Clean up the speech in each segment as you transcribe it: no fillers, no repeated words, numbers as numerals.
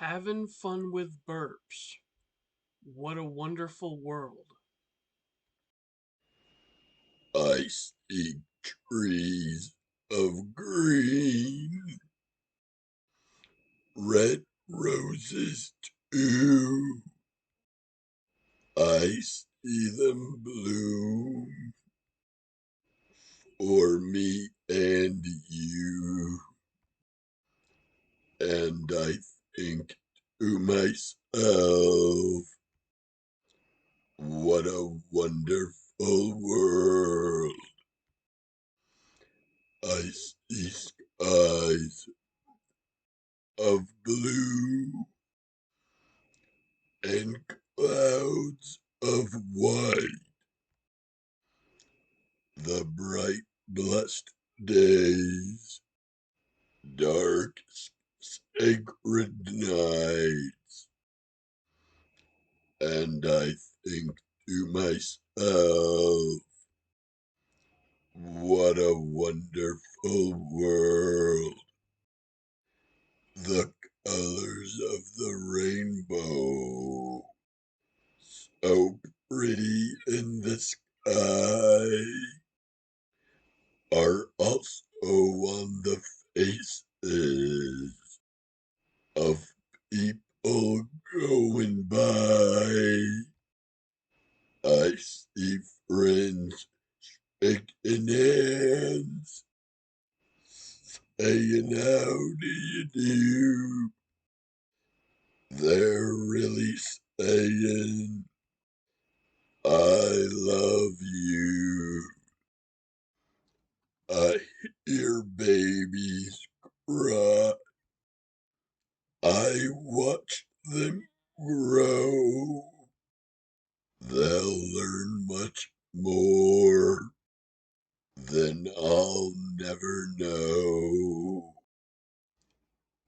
Having fun with burps. What a wonderful world. I see trees of green, red roses too. I see them bloom for me and you. And I think to myself, what a wonderful world. I see skies of blue and clouds of white. The bright, blessed days, dark, sacred nights. And I think to myself, what a wonderful world. The colors of the rainbow, so pretty in the sky, are also on the faces of people going by. I see friends shaking hands, saying, "How do you do?" They're really saying, "I love you." I hear babies cry. I watch them grow. They'll learn much more than I'll never know.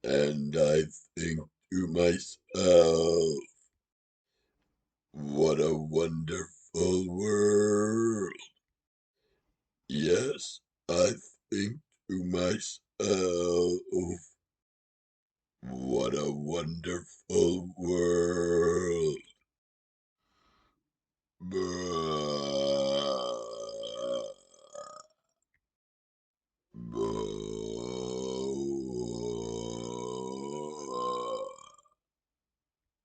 And I think to myself, what a wonderful world. Yes, I think to myself, what a wonderful world. But